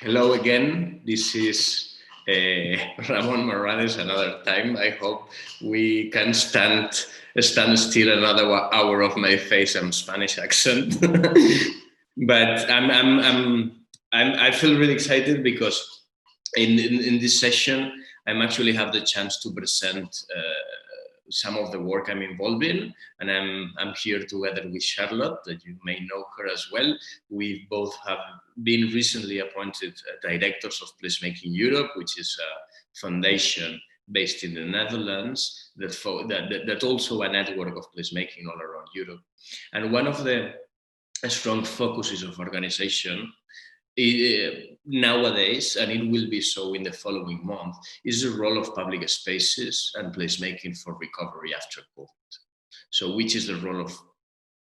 Hello again. This is Ramon Marrades another time. I hope we can stand still another hour of my face and Spanish accent. But I feel really excited because in this session I'm actually have the chance to present some of the work I'm involved in, and I'm here together with Charlot, that you may know her as well. We both have been recently appointed directors of Placemaking Europe, which is a foundation based in the Netherlands that also a network of placemaking all around Europe. And one of the strong focuses of organization nowadays, and it will be so in the following month, is the role of public spaces and placemaking for recovery after COVID. So which is the role of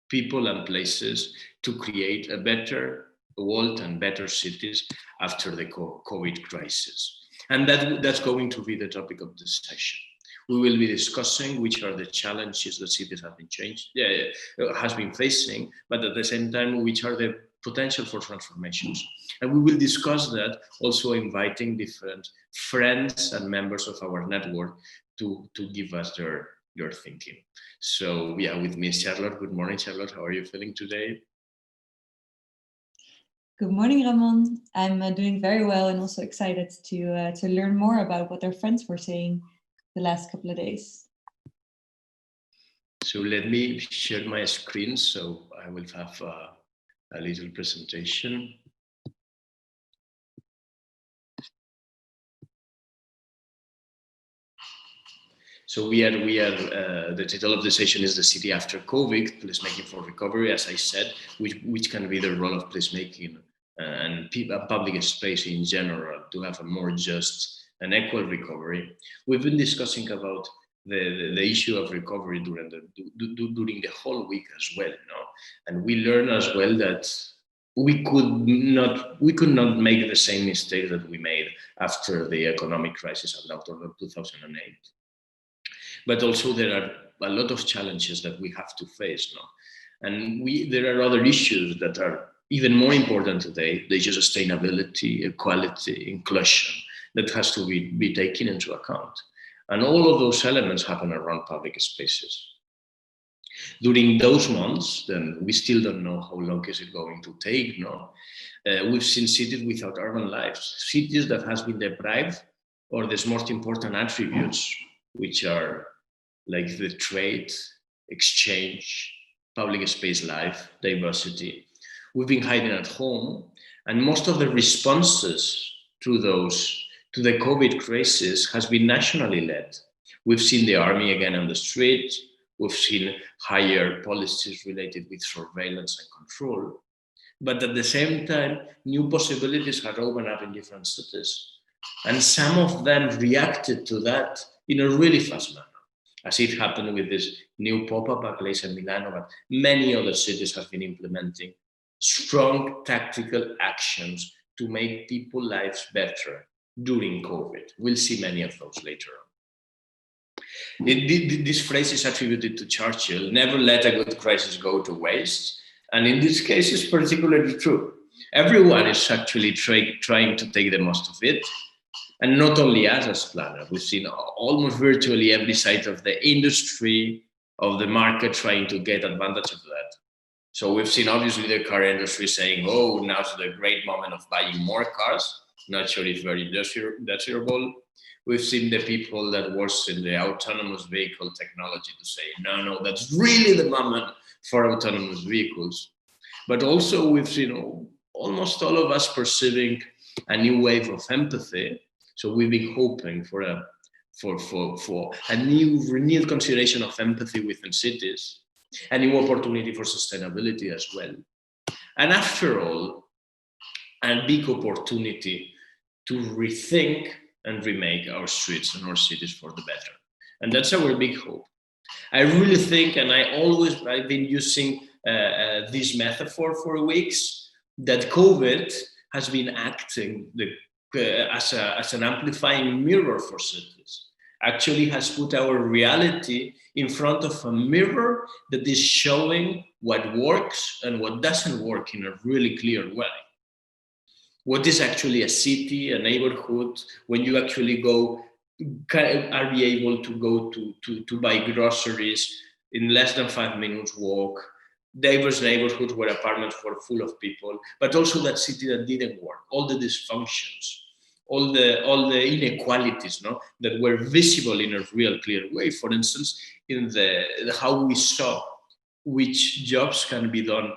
people and places to create a better world and better cities after the COVID crisis. And that's going to be the topic of this session. We will be discussing which are the challenges that cities have been facing, but at the same time, which are the potential for transformations. And we will discuss that also inviting different friends and members of our network to give us their thinking. So yeah, with me is Charlotte. Good morning, Charlotte. How are you feeling today? Good morning, Ramon. I'm doing very well and also excited to learn more about what our friends were saying the last couple of days. So let me share my screen so I will have a little presentation. So the title of the session is The City After COVID, Placemaking for Recovery, as I said, which can be the role of placemaking and public space in general to have a more just and equal recovery. We've been discussing about the issue of recovery during the whole week as well, no? And we learned as well that we could not make the same mistake that we made after the economic crisis of 2008. But also there are a lot of challenges that we have to face now. And there are other issues that are even more important today. There's just sustainability, equality, inclusion that has to be taken into account. And all of those elements happen around public spaces. During those months, then we still don't know how long is it going to take, no? We've seen cities without urban lives, cities that has been deprived of the most important attributes, which are like the trade, exchange, public space life, diversity. We've been hiding at home, and most of the responses to the COVID crisis has been nationally led. We've seen the army again on the street. We've seen higher policies related with surveillance and control. But at the same time, new possibilities have opened up in different cities. And some of them reacted to that in a really fast manner, as it happened with this new pop-up place in Milano, but many other cities have been implementing strong tactical actions to make people's lives better during COVID. We'll see many of those later on. This phrase is attributed to Churchill: never let a good crisis go to waste. And in this case, it's particularly true. Everyone is actually trying to take the most of it. And not only us as planners, we've seen almost virtually every side of the industry, of the market trying to get advantage of that. So we've seen obviously the car industry saying, oh, now's the great moment of buying more cars. Not sure it's very desirable. We've seen the people that work in the autonomous vehicle technology to say, no, that's really the moment for autonomous vehicles. But also we've seen almost all of us perceiving a new wave of empathy. So we've been hoping for a new renewed consideration of empathy within cities, a new opportunity for sustainability as well. And after all, a big opportunity to rethink and remake our streets and our cities for the better. And that's our big hope. I really think, and I've been using this metaphor for weeks, that COVID has been acting as an amplifying mirror for cities. Actually has put our reality in front of a mirror that is showing what works and what doesn't work in a really clear way. What is actually a city, a neighborhood? When you actually go, are we able to go to buy groceries in less than 5 minutes walk? Diverse neighborhoods where apartments were full of people, but also that city that didn't work, all the dysfunctions, all the inequalities, no, that were visible in a real clear way. For instance, in the how we saw which jobs can be done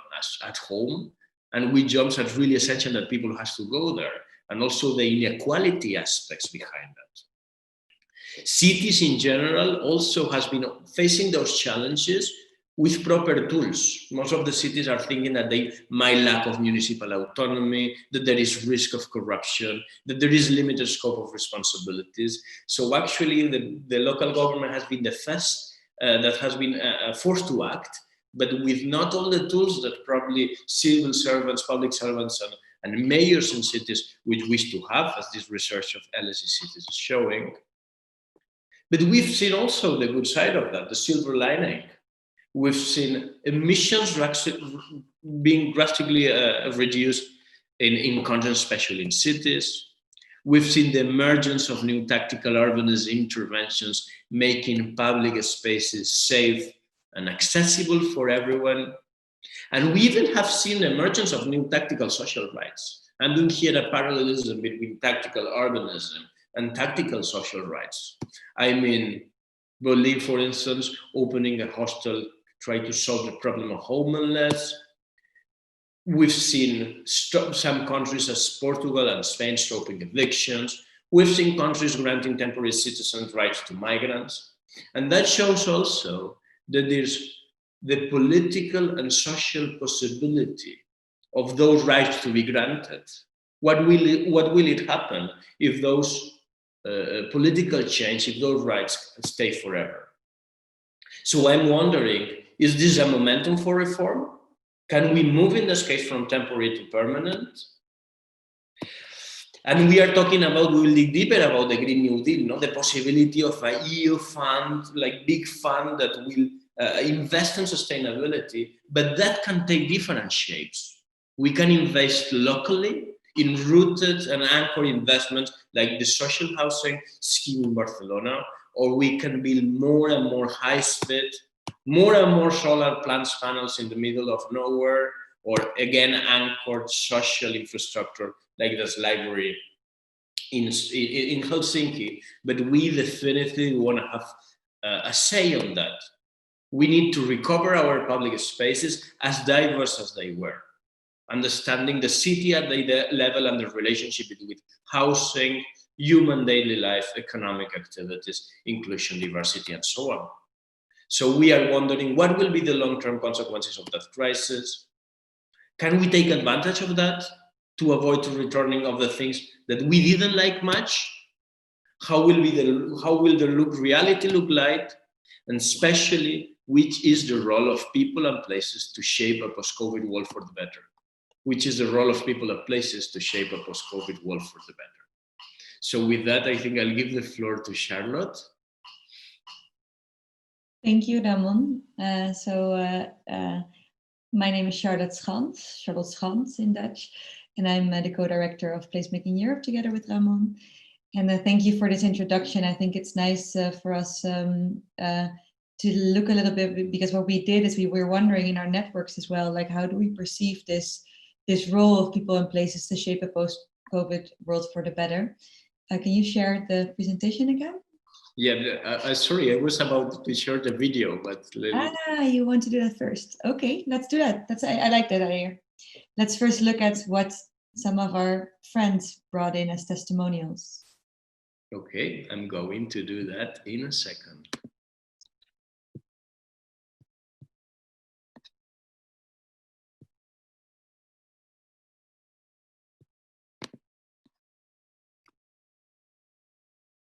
at home and which jobs are really essential that people has to go there, and also the inequality aspects behind that. Cities in general also has been facing those challenges with proper tools. Most of the cities are thinking that they might lack of municipal autonomy, that there is risk of corruption, that there is limited scope of responsibilities. So actually the local government has been the first that has been forced to act, but with not all the tools that probably civil servants, public servants, and mayors in cities would wish to have, as this research of LSE cities is showing. But we've seen also the good side of that, the silver lining. We've seen emissions being drastically reduced in countries, especially in cities. We've seen the emergence of new tactical urbanism interventions, making public spaces safe and accessible for everyone. And we even have seen the emergence of new tactical social rights. I'm doing here a parallelism between tactical urbanism and tactical social rights. I mean, Berlin, for instance, opening a hostel, try to solve the problem of homelessness. We've seen some countries as Portugal and Spain stopping evictions. We've seen countries granting temporary citizen rights to migrants. And that shows also that there's the political and social possibility of those rights to be granted. What will it happen if those political change, if those rights stay forever? So I'm wondering, is this a momentum for reform? Can we move in this case from temporary to permanent? And we are talking about, we will dig deeper about the Green New Deal, no? The possibility of an EU fund, like big fund that will invest in sustainability, but that can take different shapes. We can invest locally in rooted and anchored investments like the social housing scheme in Barcelona, or we can build more and more high speed, more and more solar plants panels in the middle of nowhere, or again anchored social infrastructure like this library in Helsinki. But we definitely want to have a say on that. We need to recover our public spaces as diverse as they were, understanding the city at the level and the relationship with housing, human daily life, economic activities, inclusion, diversity, and so on. So we are wondering what will be the long-term consequences of that crisis. Can we take advantage of that to avoid returning of the things that we didn't like much? How will the reality look like? And especially, which is the role of people and places to shape a post-COVID world for the better? Which is the role of people and places to shape a post-COVID world for the better? So with that, I think I'll give the floor to Charlotte. Thank you, Ramon. My name is Charlot Schans in Dutch, and I'm the co-director of Placemaking Europe together with Ramon. And thank you for this introduction. I think it's nice for us to look a little bit, because what we did is we were wondering in our networks as well, like how do we perceive this role of people and places to shape a post-COVID world for the better? Can you share the presentation again? Yeah, sorry, I was about to share the video, but... you want to do that first. Okay, let's do that. I like that idea. Let's first look at what some of our friends brought in as testimonials. Okay, I'm going to do that in a second.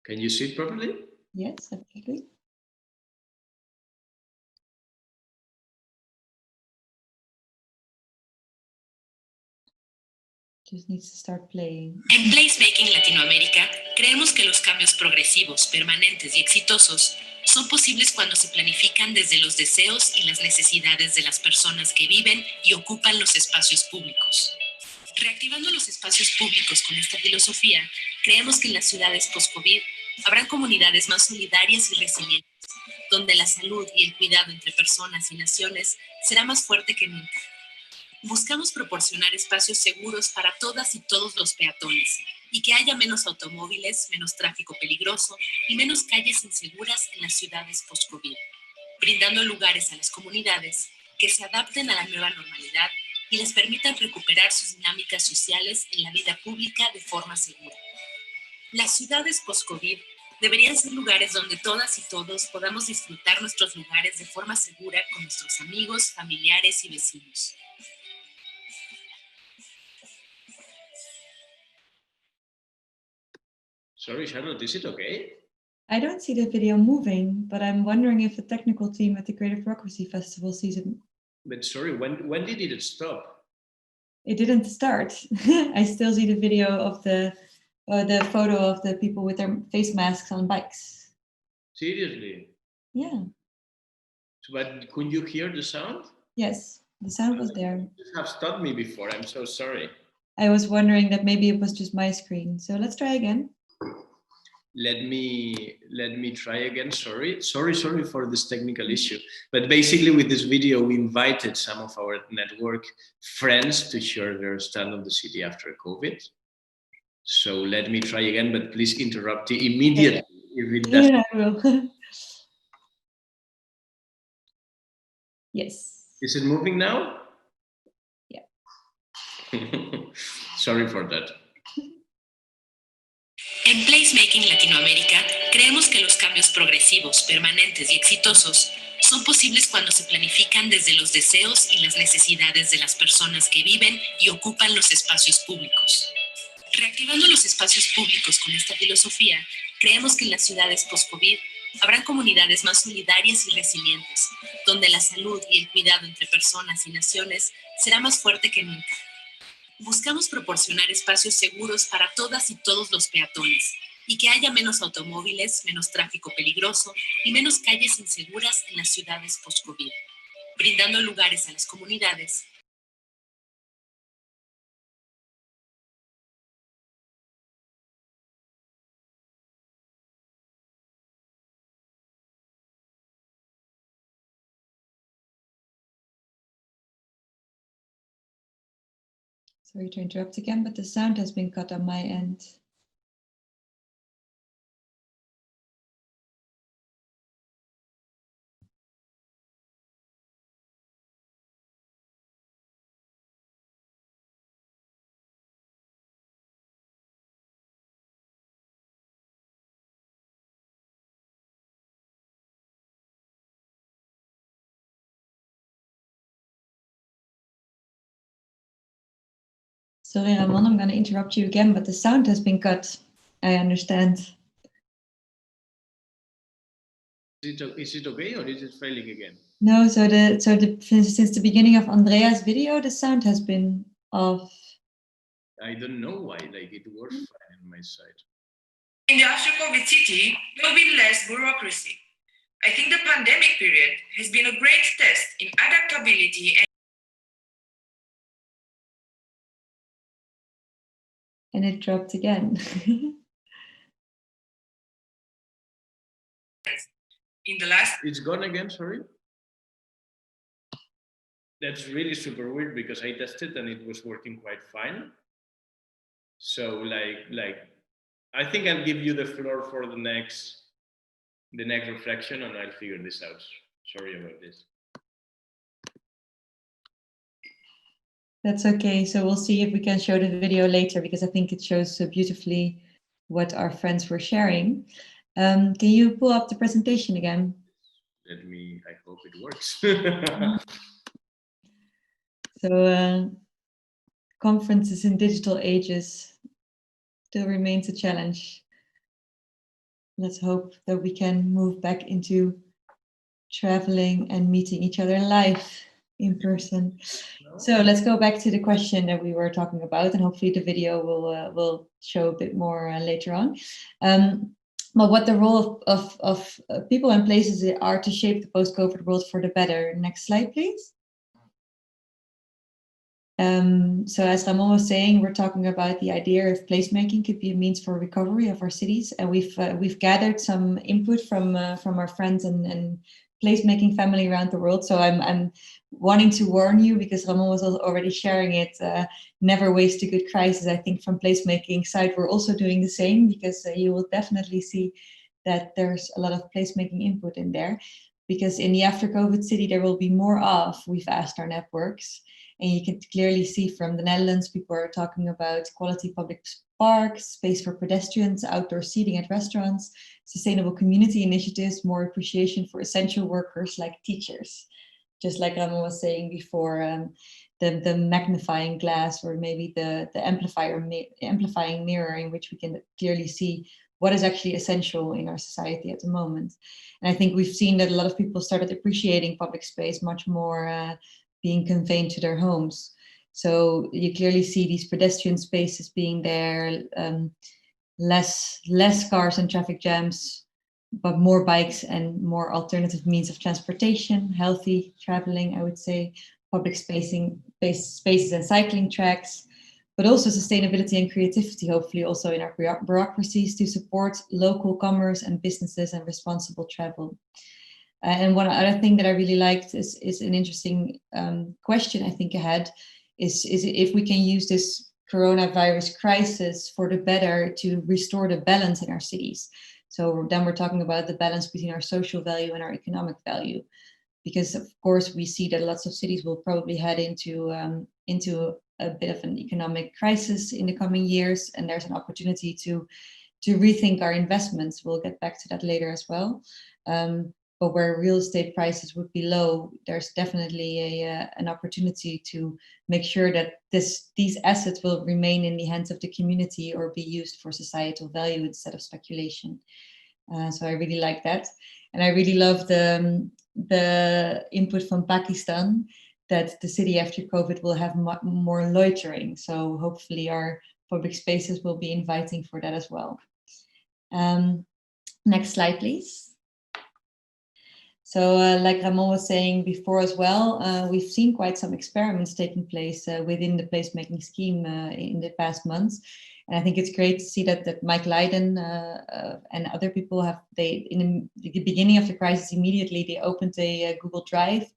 Can you see it properly? Yes, absolutely. Just needs to start playing. En Placemaking Latinoamérica, creemos que los cambios progresivos, permanentes y exitosos son posibles cuando se planifican desde los deseos y las necesidades de las personas que viven y ocupan los espacios públicos. Reactivando los espacios públicos con esta filosofía, creemos que en las ciudades post-COVID habrán comunidades más solidarias y resilientes, donde la salud y el cuidado entre personas y naciones será más fuerte que nunca. Buscamos proporcionar espacios seguros para todas y todos los peatones y que haya menos automóviles, menos tráfico peligroso y menos calles inseguras en las ciudades post-COVID, brindando lugares a las comunidades que se adapten a la nueva normalidad y les permitan recuperar sus dinámicas sociales en la vida pública de forma segura. Las ciudades post-COVID deberían ser lugares donde todas y todos podamos disfrutar nuestros lugares de forma segura con nuestros amigos, familiares y vecinos. Sorry, Charlotte, is it okay? I don't see the video moving, but I'm wondering if the technical team at the Creative Bureaucracy Festival sees it. But sorry, when did it stop? It didn't start. I still see the video of the photo of the people with their face masks on bikes. Seriously? Yeah. But couldn't you hear the sound? Yes, the sound was there. You have stopped me before. I'm so sorry. I was wondering that maybe it was just my screen. So let's try again. Let me try again. Sorry for this technical issue. But basically, with this video, we invited some of our network friends to share their stand on the city after COVID. So let me try again, but please interrupt immediately if it doesn't. Yeah, I will. Yes. Is it moving now? Yeah. Sorry for that. En Placemaking Latinoamérica, creemos que los cambios progresivos, permanentes y exitosos son posibles cuando se planifican desde los deseos y las necesidades de las personas que viven y ocupan los espacios públicos. Reactivando los espacios públicos con esta filosofía, creemos que en las ciudades post-COVID habrán comunidades más solidarias y resilientes, donde la salud y el cuidado entre personas y naciones será más fuerte que nunca. Buscamos proporcionar espacios seguros para todas y todos los peatones y que haya menos automóviles, menos tráfico peligroso y menos calles inseguras en las ciudades post-COVID, brindando lugares a las comunidades. Sorry to interrupt again, but the sound has been cut on my end. Sorry, Ramon, I'm going to interrupt you again, but the sound has been cut. I understand. Is it okay or is it failing again? No, since the beginning of Andrea's video, the sound has been off. I don't know why. Like it works fine on my side. In the after-COVID city, there will be less bureaucracy. I think the pandemic period has been a great test in adaptability And it dropped again. in the last. It's gone again, sorry. That's really super weird because I tested and it was working quite fine. So like I think I'll give you the floor for the next reflection and I'll figure this out. Sorry about this. That's okay. So we'll see if we can show the video later because I think it shows so beautifully what our friends were sharing. Can you pull up the presentation again? I hope it works. So conferences in digital ages still remains a challenge. Let's hope that we can move back into traveling and meeting each other live in person. So let's go back to the question that we were talking about, and hopefully the video will show a bit more later on. But what the role of people and places are to shape the post-COVID world for the better. Next slide, please. So as Ramon was saying, we're talking about the idea of placemaking could be a means for recovery of our cities, and we've gathered some input from our friends and placemaking family around the world. So I'm wanting to warn you, because Ramon was already sharing it. Never waste a good crisis. I think from placemaking side, we're also doing the same, because you will definitely see that there's a lot of placemaking input in there. Because in the after COVID city, there will be more of, we've asked our networks. And you can clearly see from the Netherlands, people are talking about quality public parks, space for pedestrians, outdoor seating at restaurants, sustainable community initiatives, more appreciation for essential workers like teachers. Just like Ramon was saying before, the magnifying glass, or maybe the amplifying mirror, in which we can clearly see what is actually essential in our society at the moment. And I think we've seen that a lot of people started appreciating public space much more, being conveyed to their homes. So you clearly see these pedestrian spaces being there, less cars and traffic jams, but more bikes and more alternative means of transportation, healthy traveling, I would say, public spaces and cycling tracks, but also sustainability and creativity, hopefully also in our bureaucracies, to support local commerce and businesses and responsible travel. And one other thing that I really liked is an interesting question I think ahead, is if we can use this coronavirus crisis for the better to restore the balance in our cities. So then we're talking about the balance between our social value and our economic value. Because of course we see that lots of cities will probably head into a bit of an economic crisis in the coming years, and there's an opportunity to rethink our investments. We'll get back to that later as well. But where real estate prices would be low, there's definitely an opportunity to make sure that these assets will remain in the hands of the community or be used for societal value instead of speculation. So I really like that. And I really love the input from Pakistan, that the city after COVID will have more loitering. So hopefully our public spaces will be inviting for that as well. Next slide, please. So like Ramon was saying before as well, we've seen quite some experiments taking place within the placemaking scheme in the past months. And I think it's great to see that Mike Leiden and other people in the beginning of the crisis, immediately they opened a Google Drive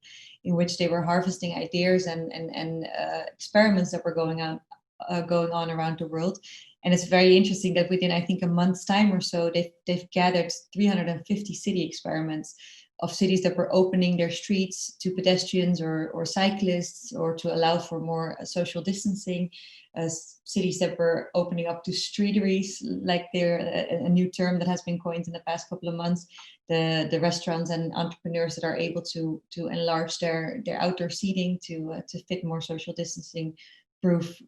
in which they were harvesting ideas and experiments that were going on around the world. And it's very interesting that within, I think, a month's time or so, they've gathered 350 city experiments of cities that were opening their streets to pedestrians or cyclists, or to allow for more social distancing. Cities that were opening up to streeteries, like they're a new term that has been coined in the past couple of months. The restaurants and entrepreneurs that are able to enlarge their outdoor seating to fit more social distancing proof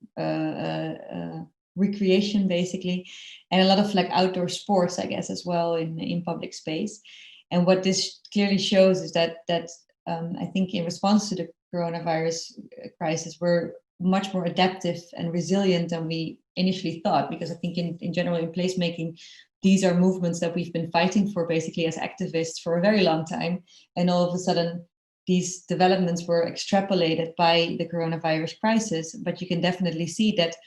recreation, basically, and a lot of like outdoor sports, I guess, as well in public space. And what this clearly shows is that I think in response to the coronavirus crisis, we're much more adaptive and resilient than we initially thought. Because I think in general, in placemaking, these are movements that we've been fighting for basically as activists for a very long time. And all of a sudden, these developments were extrapolated by the coronavirus crisis. But you can definitely see that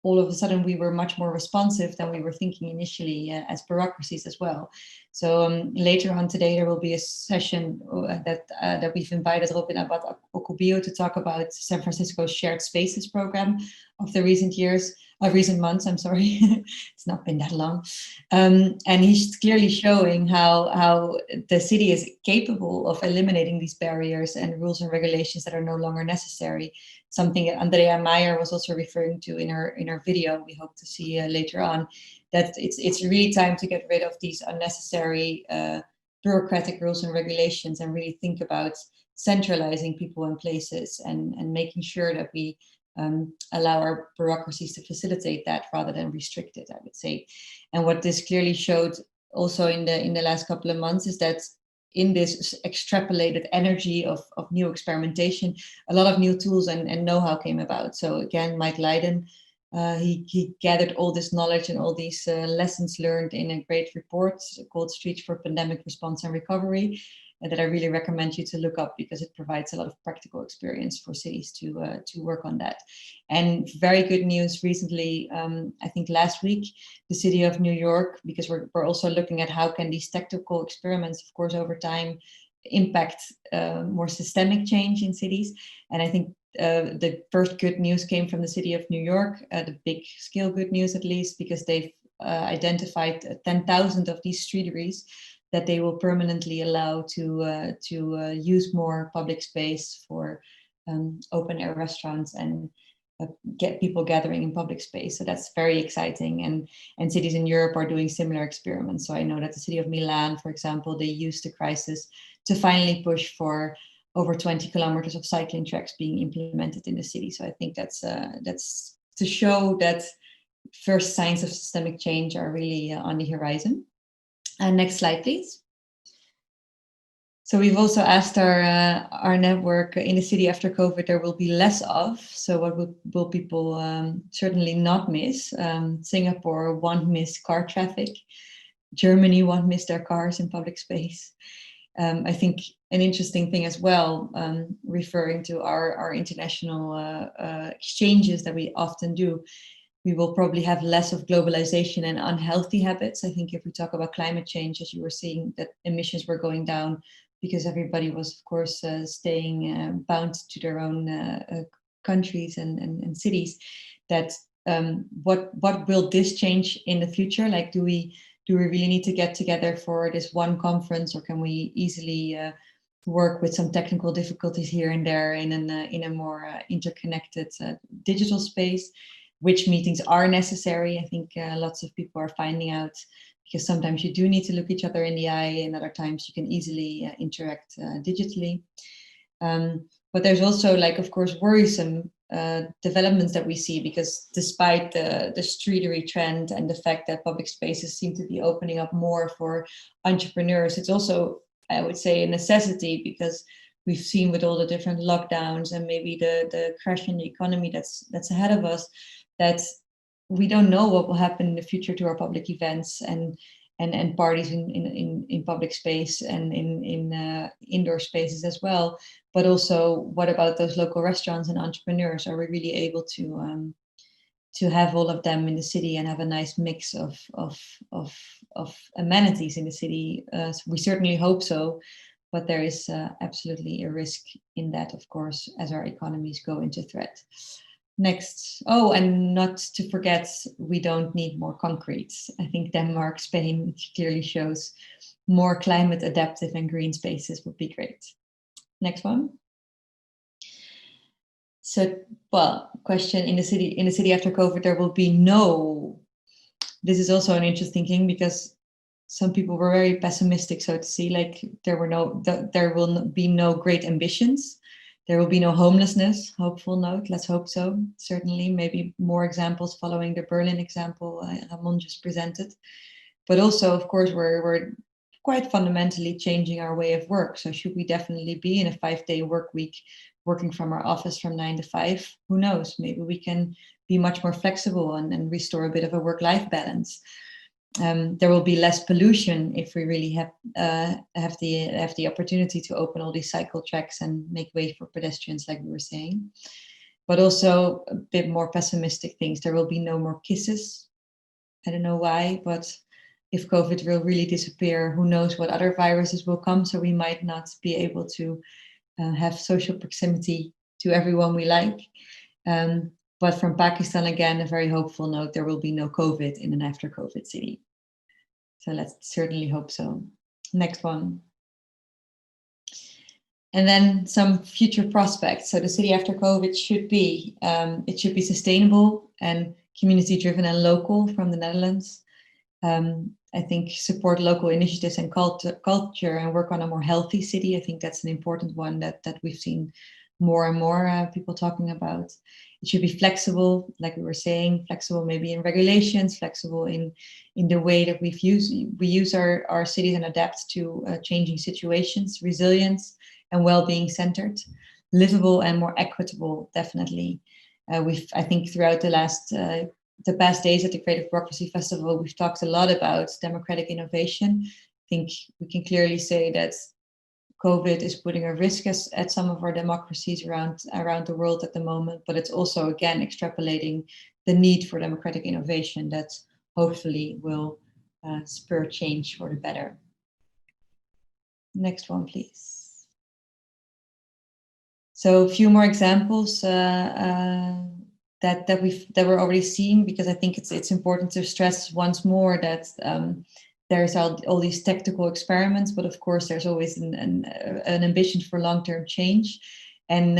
all of a sudden we were much more responsive than we were thinking initially as bureaucracies as well. So later on today, there will be a session that we've invited Robin Abad-Okubio to talk about San Francisco's shared spaces program of the recent months, I'm sorry. It's not been that long. And he's clearly showing how the city is capable of eliminating these barriers and rules and regulations that are no longer necessary. Something that Andrea Meyer was also referring to in her video, we hope to see later on, that it's really time to get rid of these unnecessary bureaucratic rules and regulations and really think about centralizing people and places and making sure that we allow our bureaucracies to facilitate that rather than restrict it, I would say. And what this clearly showed also in the last couple of months is that in this extrapolated energy of new experimentation, a lot of new tools and know-how came about. So again, Mike Leiden, he gathered all this knowledge and all these lessons learned in a great report called Streets for Pandemic Response and Recovery. that I really recommend you to look up, because it provides a lot of practical experience for cities to work on that. And very good news recently, I think last week, the city of New York, because we're also looking at how can these technical experiments, of course, over time impact more systemic change in cities. And I think the first good news came from the city of New York, the big scale good news at least, because they've identified 10,000 of these streeteries that they will permanently allow to use more public space for open air restaurants and get people gathering in public space. So that's very exciting. And cities in Europe are doing similar experiments. So I know that the city of Milan, for example, they used the crisis to finally push for over 20 kilometers of cycling tracks being implemented in the city. So I think that's to show that first signs of systemic change are really on the horizon. Next slide, please. So we've also asked our network in the city after COVID, there will be less of. So what will people certainly not miss? Singapore won't miss car traffic. Germany won't miss their cars in public space. I think an interesting thing as well, referring to our international exchanges that we often do, we will probably have less of globalization and unhealthy habits. I think if we talk about climate change, as you were seeing, that emissions were going down because everybody was, of course, staying bound to their own countries and cities. That what will this change in the future? Like, do we really need to get together for this one conference, or can we easily work with some technical difficulties here and there in a more interconnected digital space? Which meetings are necessary? I think lots of people are finding out, because sometimes you do need to look each other in the eye, and other times you can easily interact digitally. But there's also, like, of course, worrisome developments that we see, because despite the streetery trend and the fact that public spaces seem to be opening up more for entrepreneurs, it's also, I would say, a necessity, because we've seen with all the different lockdowns and maybe the crash in the economy that's ahead of us, that we don't know what will happen in the future to our public events and parties in public space and in indoor spaces as well. But also, what about those local restaurants and entrepreneurs? Are we really able to have all of them in the city and have a nice mix of amenities in the city? We certainly hope so, but there is absolutely a risk in that, of course, as our economies go into threat. Next. Oh, and not to forget, we don't need more concrete. I think Denmark, Spain, which clearly shows more climate adaptive and green spaces would be great. Next one. So, well, question, in the city after COVID, there will be no, this is also an interesting thing, because some people were very pessimistic, so to see, like there will be no great ambitions. There will be no homelessness, hopeful note, let's hope so. Certainly, maybe more examples following the Berlin example Ramon just presented. But also, of course, we're quite fundamentally changing our way of work. So should we definitely be in a 5-day work week, working from our office from 9 to 5? Who knows? Maybe we can be much more flexible and restore a bit of a work-life balance. There will be less pollution if we really have the opportunity to open all these cycle tracks and make way for pedestrians, like we were saying. But also a bit more pessimistic things. There will be no more kisses. I don't know why, but if COVID will really disappear, who knows what other viruses will come. So we might not be able to have social proximity to everyone we like. But from Pakistan, again, a very hopeful note, there will be no COVID in an after COVID city. So let's certainly hope so. Next one. And then some future prospects. So the city after COVID should be, it should be sustainable and community driven and local from the Netherlands. I think support local initiatives and culture and work on a more healthy city. I think that's an important one that we've seen more and more people talking about. It should be flexible, like we were saying, flexible maybe in regulations, flexible in the way that we use our cities and adapt to changing situations, resilience and well-being centered, livable and more equitable, definitely. I think throughout the past days at the Creative Bureaucracy Festival, we've talked a lot about democratic innovation. I think we can clearly say that COVID is putting a risk at some of our democracies around the world at the moment, but it's also, again, extrapolating the need for democratic innovation that hopefully will spur change for the better. Next one, please. So a few more examples that we're already seeing, because I think it's important to stress once more that there's all these technical experiments, but of course there's always an ambition for long-term change, and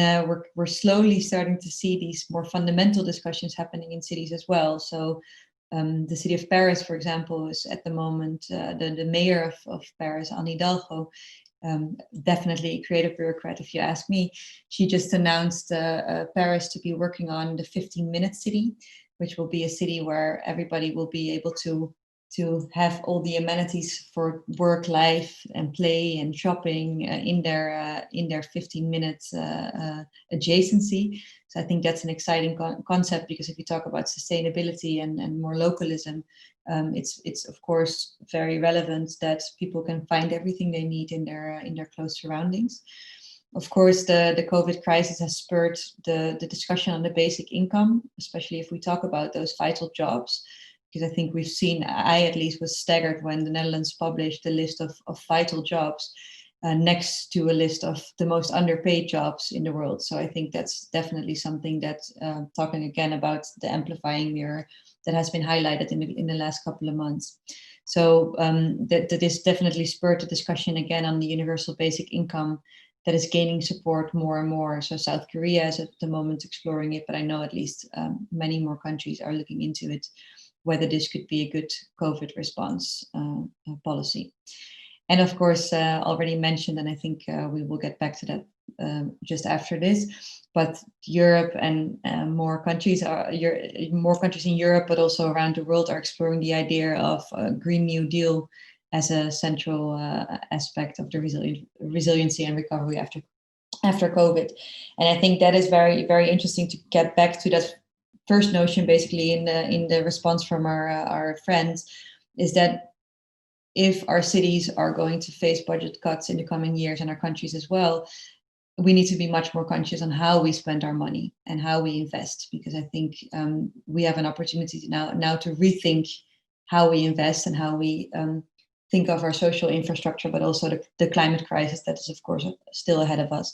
we're slowly starting to see these more fundamental discussions happening in cities as well. So the city of Paris, for example, is at the moment the mayor of Paris, Anne Hidalgo, definitely a creative bureaucrat if you ask me. She just announced Paris to be working on the 15-minute city, which will be a city where everybody will be able to have all the amenities for work, life, and play and shopping in their 15-minute adjacency. So I think that's an exciting concept, because if you talk about sustainability and more localism, it's of course very relevant that people can find everything they need in their close surroundings. Of course, the COVID crisis has spurred the discussion on the basic income, especially if we talk about those vital jobs. Because I think we've seen, I at least was staggered when the Netherlands published the list of vital jobs next to a list of the most underpaid jobs in the world. So I think that's definitely something that, talking again about the amplifying mirror, that has been highlighted in the last couple of months. So that is definitely spurred the discussion again on the universal basic income that is gaining support more and more. So South Korea is at the moment exploring it, but I know at least many more countries are looking into it, whether this could be a good COVID response policy. And of course, already mentioned, and I think we will get back to that just after this, but Europe and more countries in Europe, but also around the world, are exploring the idea of a Green New Deal as a central aspect of the resiliency and recovery after COVID. And I think that is very, very interesting to get back to that first notion, basically in the response from our friends, is that if our cities are going to face budget cuts in the coming years, and our countries as well, we need to be much more conscious on how we spend our money and how we invest, because I think we have an opportunity now to rethink how we invest and how we think of our social infrastructure, but also the climate crisis that is, of course, still ahead of us.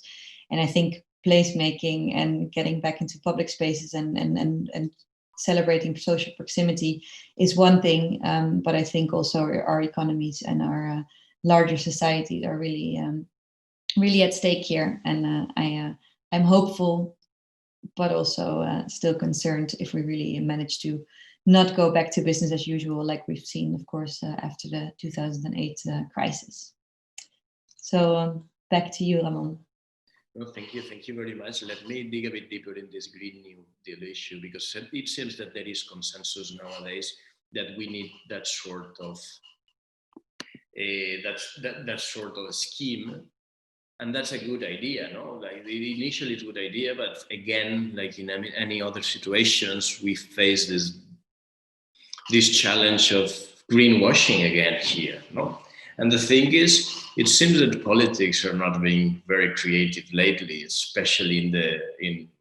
And I think placemaking and getting back into public spaces and celebrating social proximity is one thing, but I think also our economies and our larger societies are really at stake here. And I'm hopeful, but also still concerned if we really manage to not go back to business as usual, like we've seen, of course, after the 2008 crisis. So back to you, Ramon. No, thank you very much. Let me dig a bit deeper in this Green New Deal issue, because it seems that there is consensus nowadays that we need that sort of that sort of scheme, and that's a good idea, no? Like initially it's a good idea, but again, like in any other situations, we face this challenge of greenwashing again here, no? And the thing is, it seems that politics are not being very creative lately, especially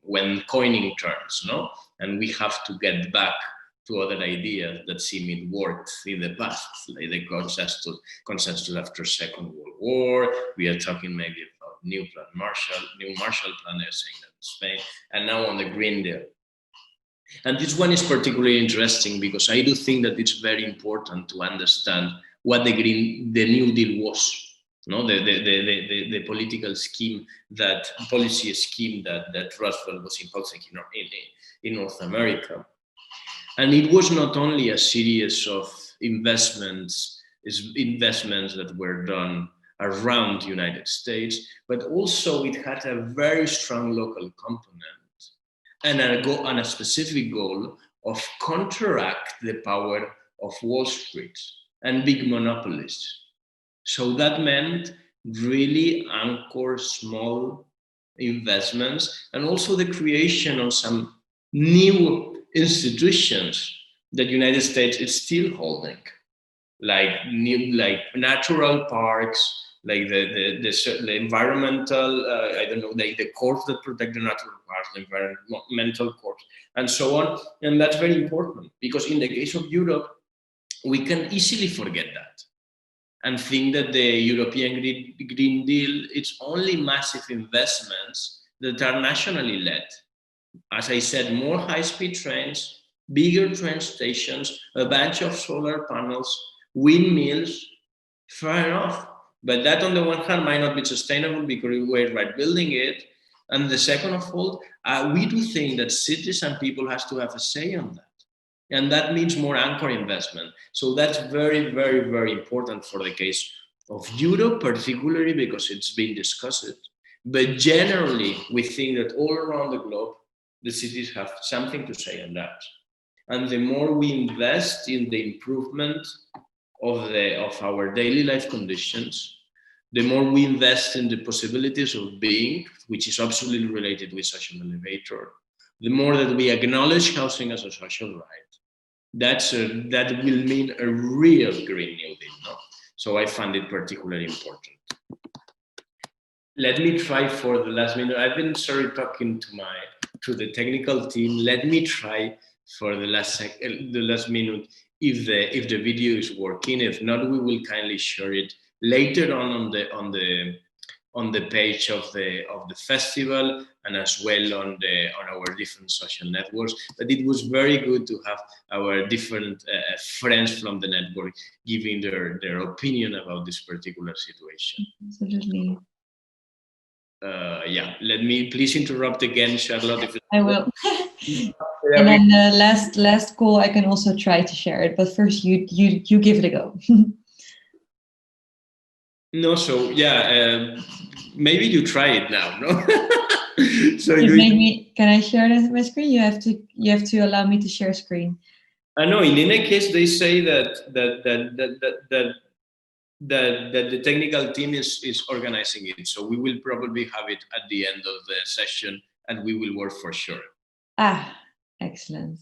when coining terms, no? And we have to get back to other ideas that seemed worked in the past, like the consensus after Second World War. We are talking maybe about new Marshall Plan, they're saying that in Spain, and now on the Green Deal. And this one is particularly interesting because I do think that it's very important to understand what the New Deal was, no, the political scheme, policy scheme that Roosevelt was imposing in North America. And it was not only a series of investments that were done around the United States, but also it had a very strong local component and a specific goal of counteract the power of Wall Street and big monopolists. So that meant really anchor small investments and also the creation of some new institutions that the United States is still holding, like natural parks, like the environmental, I don't know, the courts that protect the natural parts, the environmental courts, and so on. And that's very important because in the case of Europe, we can easily forget that and think that the European Green Deal, it's only massive investments that are nationally led. As I said, more high-speed trains, bigger train stations, a bunch of solar panels, windmills, fair enough. But that on the one hand might not be sustainable because we're right building it. And the second of all, we do think that cities and people has to have a say on that. And that means more anchor investment. So that's very, very, very important for the case of Europe, particularly because it's been discussed. But generally, we think that all around the globe, the cities have something to say on that. And the more we invest in the improvement of our daily life conditions, the more we invest in the possibilities of being, which is absolutely related with social elevator, the more that we acknowledge housing as a social right. That will mean a real Green New Deal. No? So I find it particularly important. Let me try for the last minute. I've been talking to the technical team. Let me try for the last minute if the video is working. If not, we will kindly share it later on the page of the festival and as well on our different social networks. But it was very good to have our different friends from the network giving their opinion about this particular situation. Absolutely. Yeah, let me please interrupt again, Charlotte. If I will. And then the last call, I can also try to share it, but first you give it a go. No, so yeah, maybe you try it now, no? So can I share my screen? You have to allow me to share screen. I know. In any case, they say that the technical team is organizing it. So we will probably have it at the end of the session, and we will work for sure. Excellent.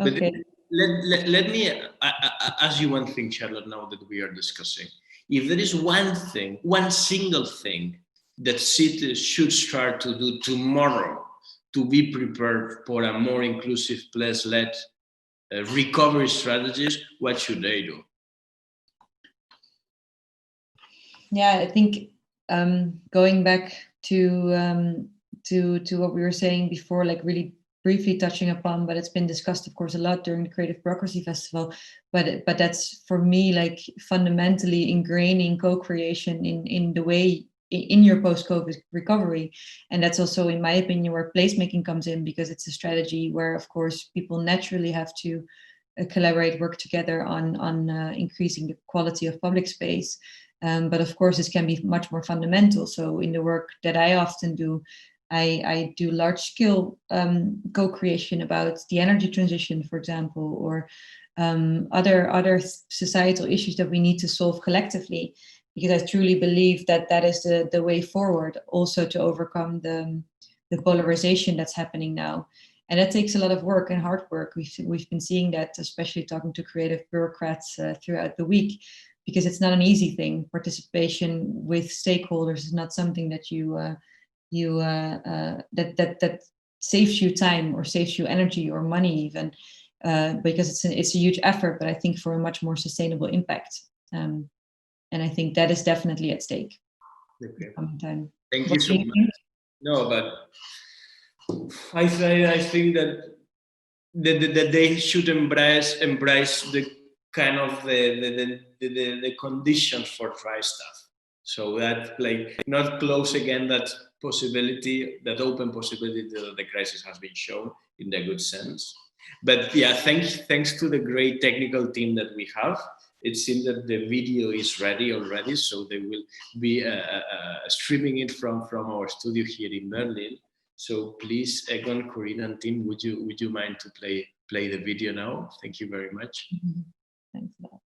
Okay. But let me ask you one thing, Charlotte. Now that we are discussing, if there is one single thing that cities should start to do tomorrow to be prepared for a more inclusive, place-led recovery strategies, what should they do? Yeah, I think going back to what we were saying before, like really briefly touching upon, but it's been discussed, of course, a lot during the Creative Bureaucracy Festival. But that's for me like fundamentally ingraining co-creation in the way in your post-COVID recovery, and that's also, in my opinion, where placemaking comes in, because it's a strategy where, of course, people naturally have to collaborate, work together on increasing the quality of public space. But of course, this can be much more fundamental. So in the work that I often do, I do large-scale co-creation about the energy transition, for example, or other societal issues that we need to solve collectively, because I truly believe that that is the way forward, also to overcome the polarization that's happening now. And that takes a lot of work and hard work. We've been seeing that, especially talking to creative bureaucrats throughout the week, because it's not an easy thing. Participation with stakeholders is not something that that saves you time or saves you energy or money even, because it's a huge effort, but I think for a much more sustainable impact. And I think that is definitely at stake. Okay. Thank you so much. No, but I think that they should embrace the kind of the conditions for try stuff. So that like not close again that possibility, that open possibility that the crisis has been shown in the good sense. But yeah, thanks to the great technical team that we have. It seems that the video is ready already, so they will be streaming it from our studio here in Berlin. So please, Egon, Corinne, and team, would you mind to play the video now? Thank you very much. Thanks a lot.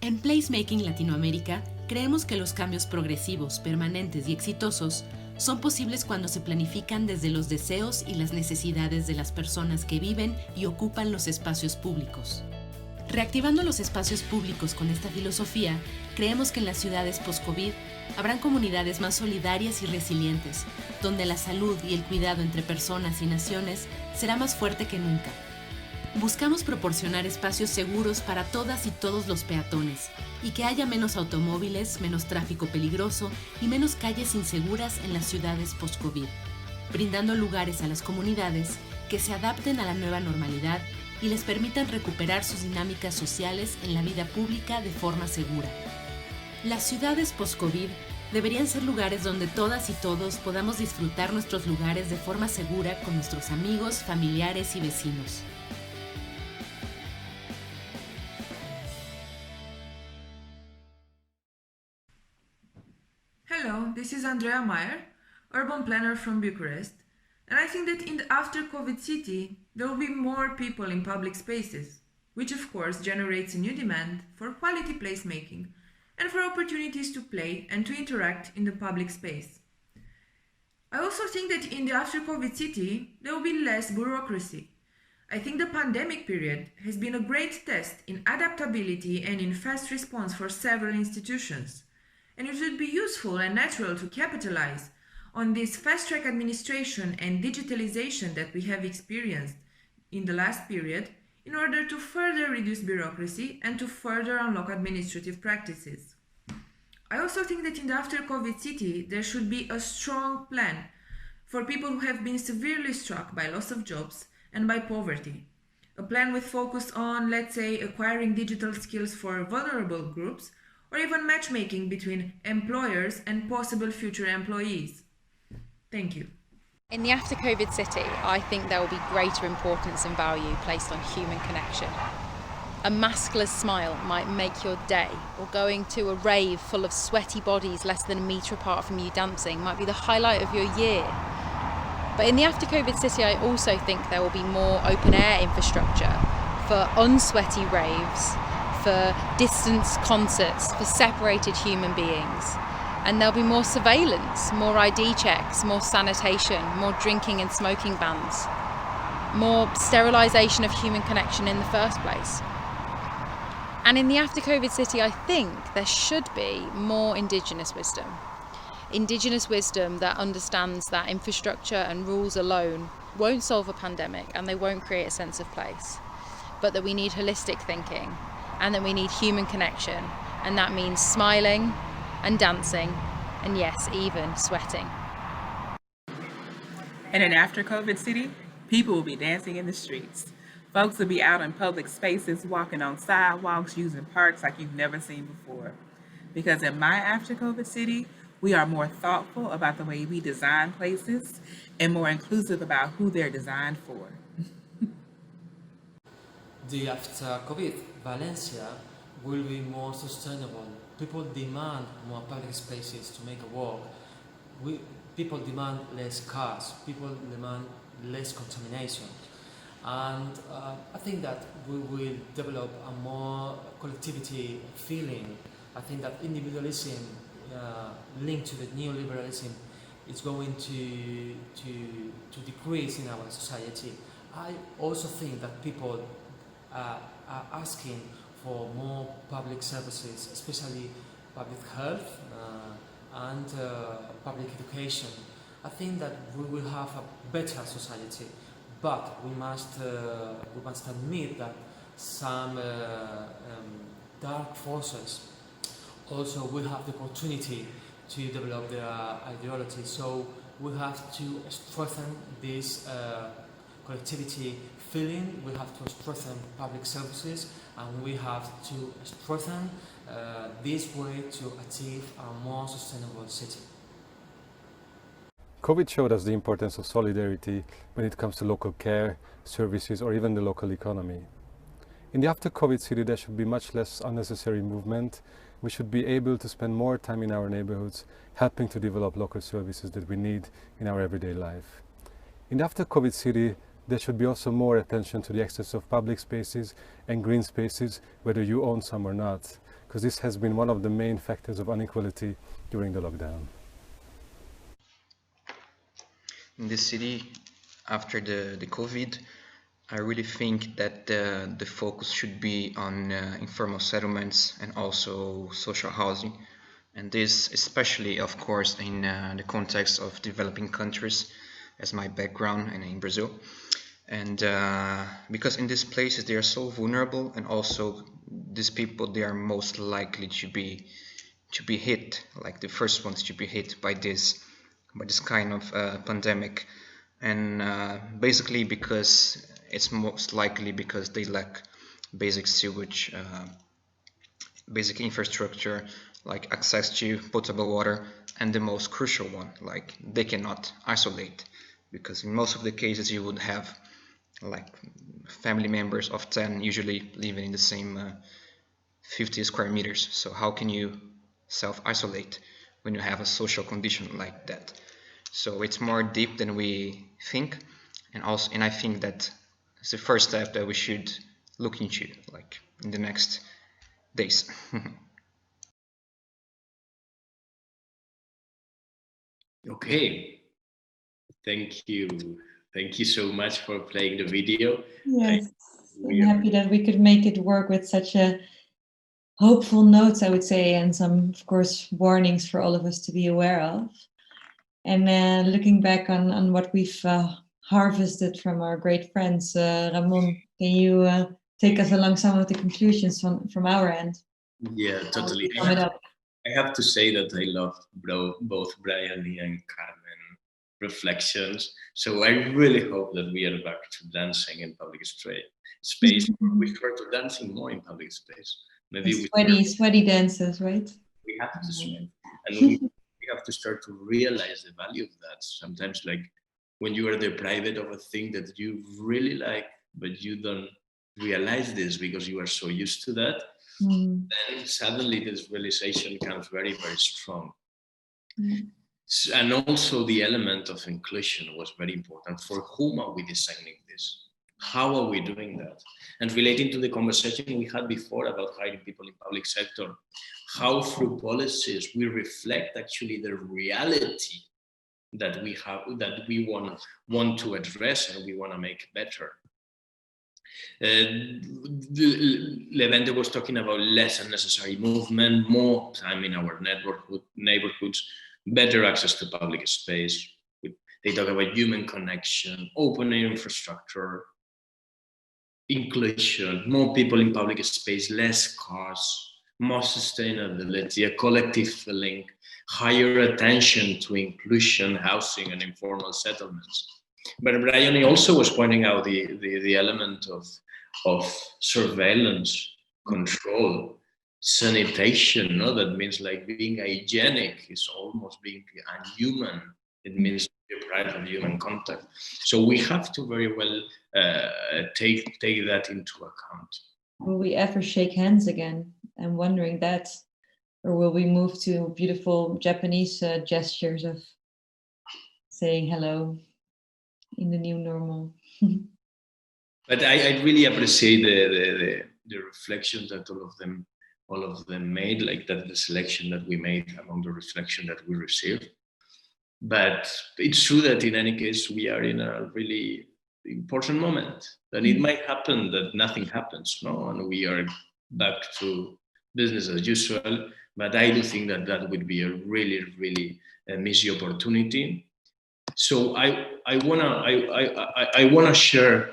En Placemaking Latinoamérica, creemos que los cambios progresivos, permanentes y exitosos son posibles cuando se planifican desde los deseos y las necesidades de las personas que viven y ocupan los espacios públicos. Reactivando los espacios públicos con esta filosofía, creemos que en las ciudades post-COVID habrán comunidades más solidarias y resilientes, donde la salud y el cuidado entre personas y naciones será más fuerte que nunca. Buscamos proporcionar espacios seguros para todas y todos los peatones y que haya menos automóviles, menos tráfico peligroso y menos calles inseguras en las ciudades post-COVID, brindando lugares a las comunidades que se adapten a la nueva normalidad y les permitan recuperar sus dinámicas sociales en la vida pública de forma segura. Las ciudades post-COVID deberían ser lugares donde todas y todos podamos disfrutar nuestros lugares de forma segura con nuestros amigos, familiares y vecinos. Hello, this is Andrea Meyer, urban planner from Bucharest, and I think that in the after-COVID city, there will be more people in public spaces, which of course generates a new demand for quality placemaking and for opportunities to play and to interact in the public space. I also think that in the after-COVID city, there will be less bureaucracy. I think the pandemic period has been a great test in adaptability and in fast response for several institutions. And it would be useful and natural to capitalize on this fast-track administration and digitalization that we have experienced in the last period in order to further reduce bureaucracy and to further unlock administrative practices. I also think that in the after-COVID city, there should be a strong plan for people who have been severely struck by loss of jobs and by poverty. A plan with focus on, let's say, acquiring digital skills for vulnerable groups, or even matchmaking between employers and possible future employees. Thank you. In the after-COVID city, I think there will be greater importance and value placed on human connection. A maskless smile might make your day, or going to a rave full of sweaty bodies less than a metre apart from you dancing might be the highlight of your year. But in the after-COVID city, I also think there will be more open-air infrastructure for unsweaty raves, for distance concerts, for separated human beings. And there'll be more surveillance, more ID checks, more sanitation, more drinking and smoking bans, more sterilisation of human connection in the first place. And in the after-COVID city, I think there should be more Indigenous wisdom. Indigenous wisdom that understands that infrastructure and rules alone won't solve a pandemic and they won't create a sense of place, but that we need holistic thinking and that we need human connection, and that means smiling and dancing and yes, even sweating. In an after-COVID city, people will be dancing in the streets. Folks will be out in public spaces, walking on sidewalks, using parks like you've never seen before. Because in my after-COVID city, we are more thoughtful about the way we design places and more inclusive about who they're designed for. The after-COVID Valencia will be more sustainable. People demand more public spaces to make a walk. People demand less cars. People demand less contamination. And I think that we will develop a more collectivity feeling. I think that individualism linked to the neoliberalism is going to decrease in our society. I also think that people are asking for more public services, especially public health and public education. I think that we will have a better society, but we must admit that some dark forces also will have the opportunity to develop their ideology. So we have to strengthen this collectivity feeling, we have to strengthen public services, and we have to strengthen this way to achieve a more sustainable city. COVID showed us the importance of solidarity when it comes to local care, services, or even the local economy. In the after-COVID city, there should be much less unnecessary movement. We should be able to spend more time in our neighborhoods, helping to develop local services that we need in our everyday life. In the after-COVID city, there should be also more attention to the access of public spaces and green spaces, whether you own some or not. because this has been one of the main factors of inequality during the lockdown. In this city, after the COVID, I really think that the focus should be on informal settlements and also social housing. And this especially, of course, in the context of developing countries, as my background and in Brazil. And because in these places they are so vulnerable, and also these people, they are most likely to be hit, like the first ones to be hit by this kind of pandemic. And basically because it's most likely because they lack basic sewage, basic infrastructure, like access to potable water, and the most crucial one, like they cannot isolate, because in most of the cases you would have like family members of 10 usually living in the same 50 square meters. So how can you self-isolate when you have a social condition like that? So it's more deep than we think, and I think that it's the first step that we should look into, like in the next days. Okay, thank you so much for playing the video. Yes, I'm happy that we could make it work with such a hopeful notes, I would say, and some, of course, warnings for all of us to be aware of. And looking back on what we've harvested from our great friends, Ramon, can you take us along some of the conclusions from our end? Yeah, totally. Sum it up. I have to say that I loved both Brian and Carmen reflections. So I really hope that we are back to dancing in public space. We start to dancing more in public space. Maybe sweaty dances, right? We have to sweat, and we have to start to realize the value of that. Sometimes, like when you are deprived of a thing that you really like, but you don't realize this because you are so used to that, then suddenly this realization comes very, very strong. And also the element of inclusion was very important. For whom are we designing this? How are we doing that? And relating to the conversation we had before about hiring people in public sector, how through policies we reflect actually the reality that we have, that we want to address and we want to make better. Levente was talking about less unnecessary movement, more time in our neighborhoods, better access to public space. They talk about human connection, open air infrastructure, inclusion, more people in public space, less cars, more sustainability, a collective feeling, higher attention to inclusion, housing, and informal settlements. But Brian also was pointing out the element of surveillance, control, sanitation. No, that means like being hygienic is almost being unhuman. It means deprived of human contact. So we have to very well take that into account. Will we ever shake hands again? I'm wondering that, or will we move to beautiful Japanese gestures of saying hello in the new normal? But I really appreciate the reflection that all of them made, like that the selection that we made among the reflection that we received. But it's true that in any case, we are in a really important moment, that it might happen that nothing happens, no, and we are back to business as usual. But I do think that would be a really, really missed opportunity. So I wanna share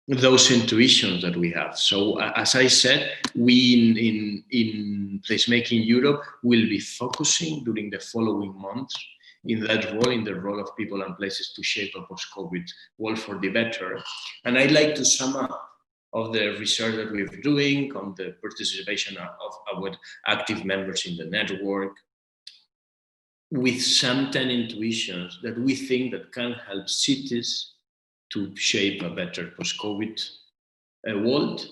those intuitions that we have. So as I said, we in Placemaking Europe will be focusing during the following months in the role of people and places to shape a post-COVID world for the better. And I'd like to sum up of the research that we're doing on the participation of our active members in the network, with some 10 intuitions that we think that can help cities to shape a better post-COVID world.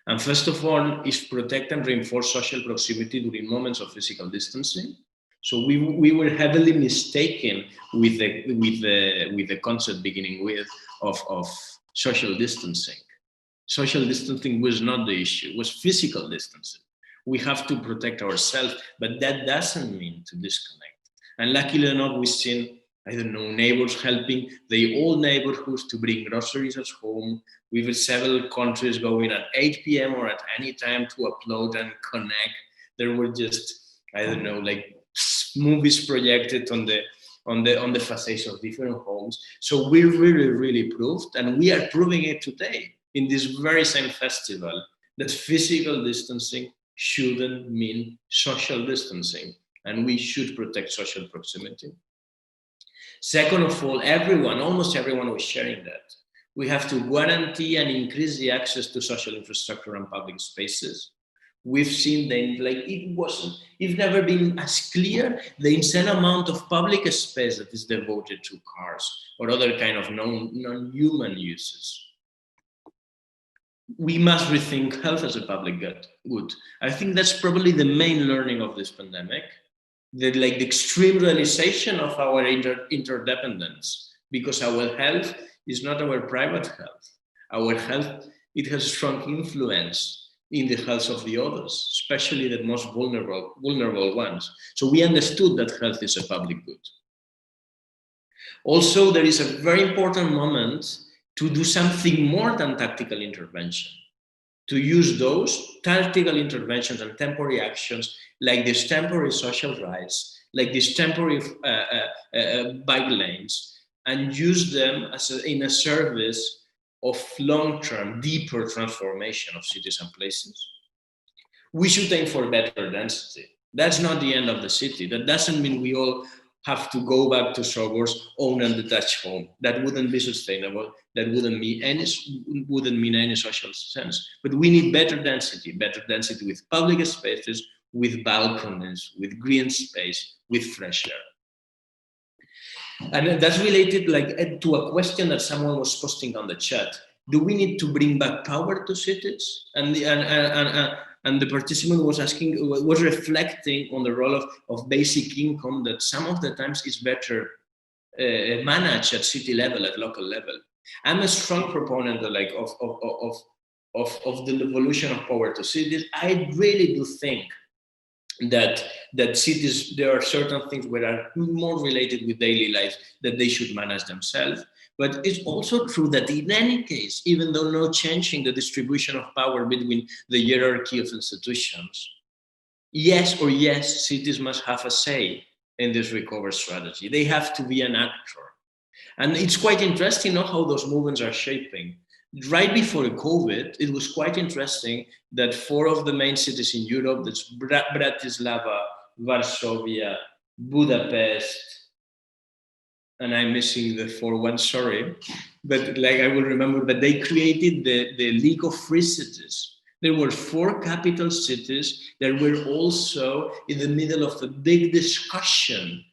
And first of all, is protect and reinforce social proximity during moments of physical distancing. So we were heavily mistaken with the concept beginning with of social distancing. Social distancing was not the issue, it was physical distancing. We have to protect ourselves, but that doesn't mean to disconnect. And luckily enough, we've seen, I don't know, neighbors helping the old neighborhoods to bring groceries at home. We've several countries going at 8 p.m. or at any time to upload and connect. There were just, I don't know, like movies projected on the facades of different homes. So we really proved, and we are proving it today in this very same festival, that physical distancing shouldn't mean social distancing, and we should protect social proximity. Second of all, almost everyone was sharing that. We have to guarantee and increase the access to social infrastructure and public spaces. We've seen that, like, it's never been as clear the insane amount of public space that is devoted to cars or other kind of non-human uses. We must rethink health as a public good. I think that's probably the main learning of this pandemic, the extreme realization of our interdependence, because our health is not our private health. Our health, it has strong influence in the health of the others, especially the most vulnerable ones. So we understood that health is a public good. Also, there is a very important moment to do something more than tactical intervention, to use those tactical interventions and temporary actions like these temporary social rights, like these temporary bike lanes, and use them in a service of long-term, deeper transformation of cities and places. We should aim for better density. That's not the end of the city. That doesn't mean we all have to go back to suburbs, own and detached home. That wouldn't be sustainable. That wouldn't mean any social sense. But we need better density with public spaces, with balconies, with green space, with fresh air. And that's related to a question that someone was posting on the chat. Do we need to bring back power to cities? And the participant was reflecting on the role of basic income that some of the times is better managed at city level, at local level. I'm a strong proponent of the evolution of power to cities. I really do think that cities, there are certain things that are more related with daily life that they should manage themselves. But it's also true that in any case, even though no changing the distribution of power between the hierarchy of institutions, yes, cities must have a say in this recovery strategy. They have to be an actor. And it's quite interesting how those movements are shaping. Right before COVID, it was quite interesting that 4 of the main cities in Europe, that's Bratislava, Varsovia, Budapest, and I'm missing the 4th one, sorry, but I will remember, but they created the League of Free Cities. There were 4 capital cities that were also in the middle of a big discussion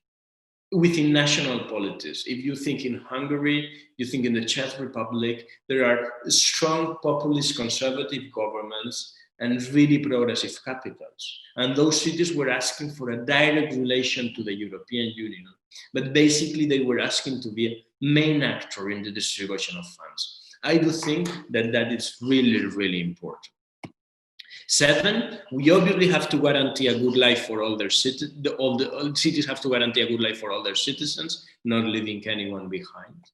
within national politics. If you think in Hungary, you think in the Czech Republic, there are strong populist conservative governments and really progressive capitals. And those cities were asking for a direct relation to the European Union. But basically, they were asking to be a main actor in the distribution of funds. I do think that is really important. 7, we obviously have to guarantee a good life for all their cities. All cities have to guarantee a good life for all their citizens, not leaving anyone behind.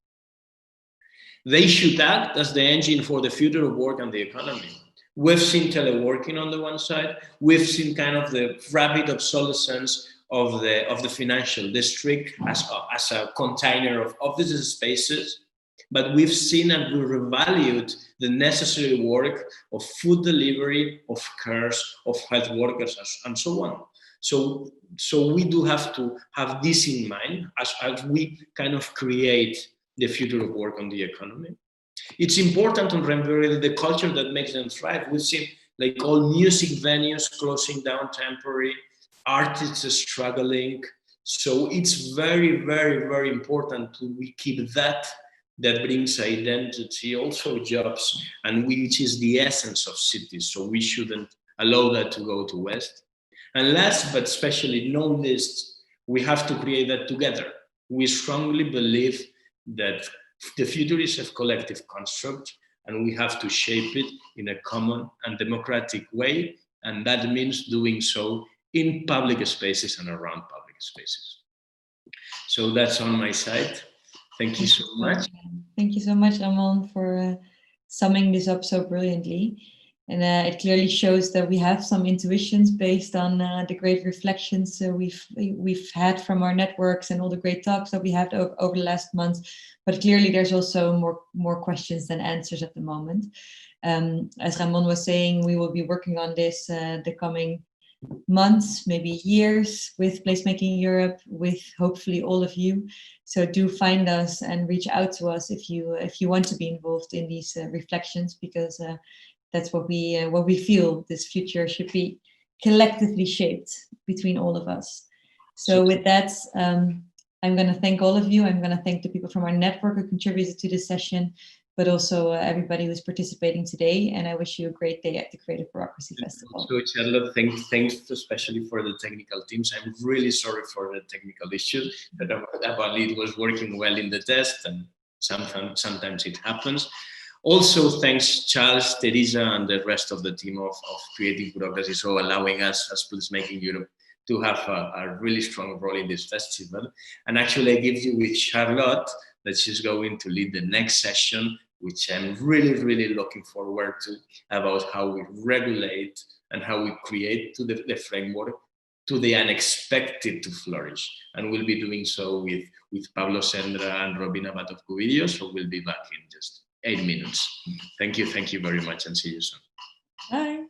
They should act as the engine for the future of work and the economy. We've seen teleworking on the one side. We've seen kind of the rapid obsolescence of the financial district as a container of offices spaces. But we've seen and we revalued the necessary work of food delivery, of cares, of health workers, and so on. So we do have to have this in mind as we kind of create the future of work on the economy. It's important to remember the culture that makes them thrive. We've seen all music venues closing down temporarily, artists struggling. So it's very important we keep that brings identity, also jobs, and which is the essence of cities. So we shouldn't allow that to go to waste. And last, but especially not least, we have to create that together. We strongly believe that the future is a collective construct, and we have to shape it in a common and democratic way And that means doing so in public spaces and around public spaces. So that's on my side. Thank you so much. Thank you so much, Ramon, for summing this up so brilliantly. And it clearly shows that we have some intuitions based on the great reflections we've had from our networks and all the great talks that we had over the last months. But clearly, there's also more questions than answers at the moment. As Ramon was saying, we will be working on this the coming months, maybe years, with Placemaking Europe, with hopefully all of you. So do find us and reach out to us if you want to be involved in these reflections, because that's what we feel this future should be collectively shaped between all of us. So with that, I'm going to thank all of you. I'm going to thank the people from our network who contributed to this session, but also everybody who's participating today. And I wish you a great day at the Creative Bureaucracy Festival. So Charlotte, thanks especially for the technical teams. I'm really sorry for the technical issues, but it was working well in the test, and sometimes it happens. Also, thanks Charles, Teresa, and the rest of the team of Creative Bureaucracy for allowing us as Placemaking Europe to have a really strong role in this festival. And actually, I give you with Charlotte that she's going to lead the next session, which I'm really, really looking forward to, about how we regulate and how we create the framework to the unexpected to flourish. And we'll be doing so with Pablo Sendra and Robin Abad of Cuvidio. So we'll be back in just 8 minutes. Thank you very much, and see you soon. Bye.